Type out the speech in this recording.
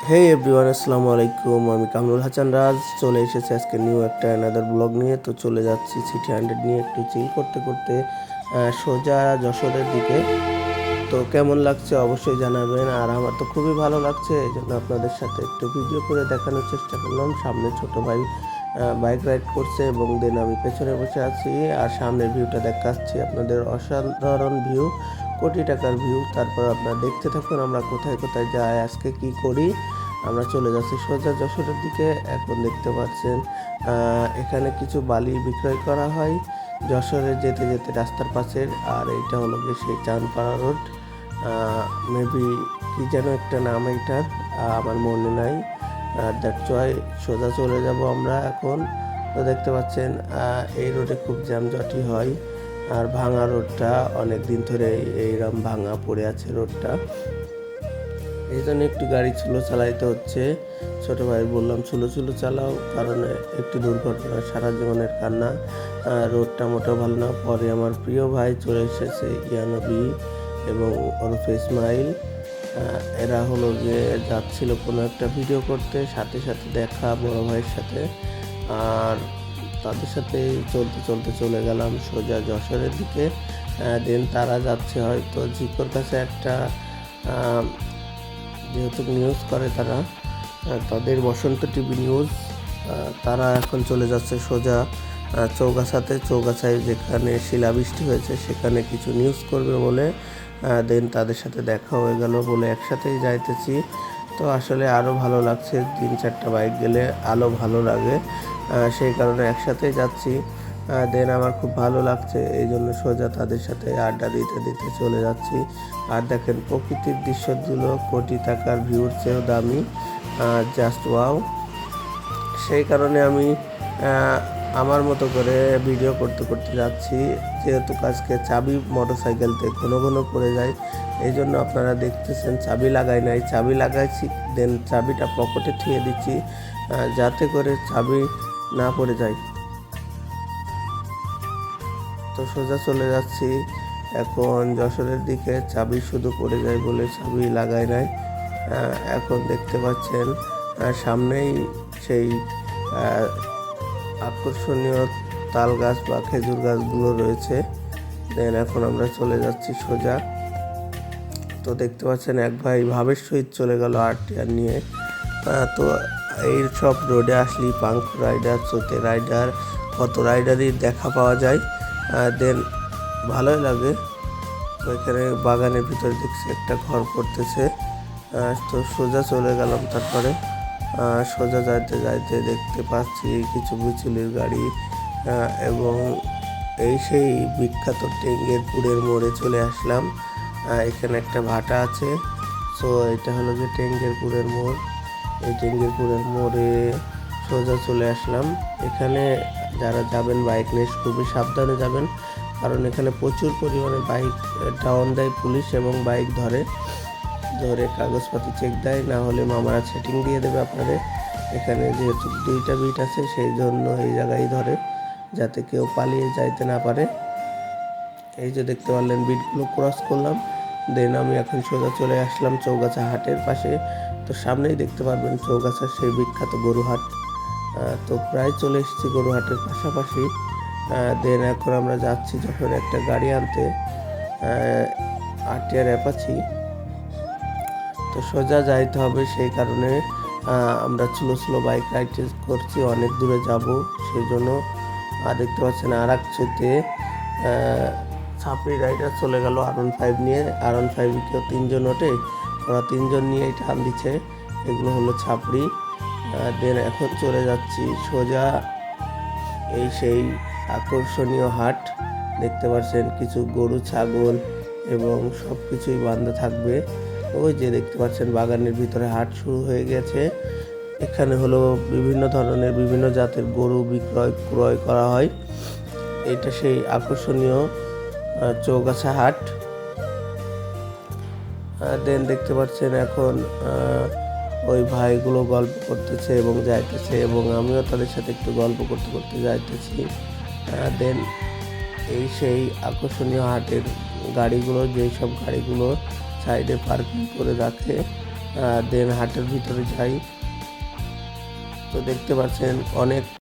হে everyone, আসসালামু আলাইকুম। আমি কামরুল হাসান রাজ চলে এসেছি আজকে নিউ একটা অ্যানাদার ব্লগ নিয়ে। তো চলে যাচ্ছি সিটি 100 নিয়ে একটু চিল করতে করতে সোজা যশোরের দিকে। তো কেমন লাগছে অবশ্যই জানাবেন। আর আমার তো খুবই ভালো লাগছে, এই জন্য আপনাদের সাথে একটু ভিডিও করে দেখানোর চেষ্টা করলাম। সামনে ছোট ভাই বাইক রাইড করছে এবং দেন আমি পেছনে বসে আছি আর সামনের ভিউটা দেখাচ্ছি আপনাদের। অসাধারণ ভিউ, কোটি টাকার ভিউ। তারপর আপনারা দেখতে থাকুন আমরা কোথায় কোথায় যাই, আজকে কি করি। আমরা চলে যাচ্ছি সোজা যশোরের দিকে। এখন দেখতে পাচ্ছেন এখানে কিছু বালি বিক্রয় করা হয় যশোরে যেতে যেতে রাস্তার পাশের। আর এইটা হলো গিয়ে সেই চাঁদপাড়া রোড, মেবি কি যেন একটা নাম এইটার, আমার মনে নাই। দ্যাটস ওয়াই সোজা চলে যাব আমরা এখন। তো দেখতে পাচ্ছেন এই রোডে খুব জ্যামজটই হয়। আর ভাঙা রোডটা অনেক দিন ধরে এইরকম ভাঙা পড়ে আছে রোডটা, এই জন্য একটু গাড়ি স্লো চালাইতে হচ্ছে। ছোটো ভাই বললাম স্লো স্লো চালাও, কারণ একটু দুর্ঘটনা সারা জীবনের কান্না। রোডটা মোটেও ভালো না। পরে আমার প্রিয় ভাই চলে এসেছে, ইয়ানবি এবং ওরফে ইসমাইল। এরা হলো গিয়ে যাচ্ছিল কোনো একটা ভিডিও করতে, সাথে সাথে দেখা বড় ভাইয়ের সাথে। আর তাদের সাথে চলতে চলতে চলে গেলাম সোজা যশোরের দিকে। দেন তারা যাচ্ছে হয়তো জিকোর কাছে একটা, যেহেতু নিউজ করে তারা, তাদের বসন্ত টিভি নিউজ। তারা এখন চলে যাচ্ছে সোজা চৌগাছায় যেখানে শিলাবৃষ্টি হয়েছে সেখানে কিছু নিউজ করবে বলে। দেন তাদের সাথে দেখা হয়ে গেল বলে একসাথেই যাইতেছি। তো আসলে আরও ভালো লাগছে, 3-4টা বাইক গেলে আরও ভালো লাগে, সেই কারণে একসাথেই যাচ্ছি। দেন আমার খুব ভালো লাগছে, এই জন্য সোজা তাদের সাথে আড্ডা দিতে দিতে চলে যাচ্ছি। আর দেখেন প্রকৃতির দৃশ্যগুলো কোটি টাকার ভিউর চেয়েও দামি, জাস্ট ওয়াও। সেই কারণে আমি আমার মতো করে ভিডিও করতে করতে যাচ্ছি। যেহেতু আজকে চাবি মোটরসাইকেলতে ঘন ঘন পড়ে যায়, এই জন্য আপনারা দেখতেছেন চাবি লাগাই নাই, চাবি লাগাইছি দেন চাবিটা পকেটে থুয়ে দিচ্ছি যাতে করে চাবি না পড়ে যায়। তো সোজা চলে যাচ্ছি এখন যশোরের দিকে। চাবি শুধু পড়ে যায় বলে চাবি লাগাই নাই। এখন দেখতে পাচ্ছেন সামনেই সেই আকর্ষণীয় তাল গাছ বা খেজুর গাছগুলো রয়েছে। দেন এখন আমরা চলে যাচ্ছি সোজা। তো দেখতে পাচ্ছেন এক ভাই ভাবের সহিত চলে গেল আরটিআর নিয়ে। তো এই সব রোডে আসলে পাঙ্ক রাইডার, চোতে রাইডার, কত রাইডারই দেখা পাওয়া যায়। দেন ভালোই লাগে। তো এখানে বাগানের ভিতরে দেখছি একটা ঘর করতেছে। তো সোজা চলে গেলাম। তারপরে সোজা যাইতে যাইতে দেখতে পাচ্ছি কিছু বিচুলির গাড়ি এবং এই সেই বিখ্যাত টেঙ্গেরপুরের মোড়ে চলে আসলাম। এখানে একটা ভাটা আছে। সো এটা হলো যে টেঙ্গেরপুরের মোড়। এই টেঙ্গেরপুরের মোড়ে সোজা চলে আসলাম। এখানে যারা যাবেন বাইক নিয়ে খুবই সাবধানে যাবেন, কারণ এখানে প্রচুর পরিমাণে বাইক ডাউন দেয় পুলিশ এবং বাইক ধরে কাগজপাতি চেক দেয়, না হলে মামারা সেটিং দিয়ে দেবে আপনাদের। এখানে যেহেতু 2টা বিট আছে সেই জন্য এই জায়গায় ধরে, যাতে কেউ পালিয়ে যাইতে না পারে। এই যে দেখতে পারলেন বিটগুলো ক্রস করলাম। দেন আমি এখন সোজা চলে আসলাম চৌগাছা হাটের পাশে। তো সামনেই দেখতে পারবেন চৌগাছার সেই বিখ্যাত গরুহাট। তো প্রায় চলে এসেছি গরুহাটের পাশাপাশি। দেন এখন আমরা যাচ্ছি যখন একটা গাড়ি আনতে, আরটিআর অ্যাপাচি। তো সোজা যাইতে হবে, সেই কারণে আমরা স্লো বাইক রাইড করছি, অনেক দূরে যাব সেই জন্য। আর দেখতে পাচ্ছেন আর এক চোতে ছাপড়ি রাইডার চলে গেল R15 নিয়ে। R15 কেউ 3জন ওঠে, ওরা 3জন নিয়ে টান দিচ্ছে। এগুলো হলো ছাপড়ি। দেন এখন চলে যাচ্ছি সোজা এই সেই আকর্ষণীয় হাট। দেখতে পাচ্ছেন কিছু গরু, ছাগল এবং সব কিছুই বান্ধা থাকবে। ওই যে দেখতে পাচ্ছেন বাগানের ভিতরে হাট শুরু হয়ে গেছে। এখানে হলো বিভিন্ন ধরনের বিভিন্ন জাতের গরু ক্রয় করা হয়। এটা সেই আকর্ষণীয় চৌগাছা হাট। দেন দেখতে পাচ্ছেন এখন ওই ভাইগুলো গল্প করতেছে এবং যাইতেছে, এবং আমিও তাদের সাথে একটু গল্প করতে করতে যাইতেছি। দেন এই সেই আকর্ষণীয় হাটের গাড়িগুলো, যেই সব গাড়িগুলো সাইডে পার্কিং করে রাখে দেন হাটের ভিতরে যাই। তো দেখতে পাচ্ছেন অনেক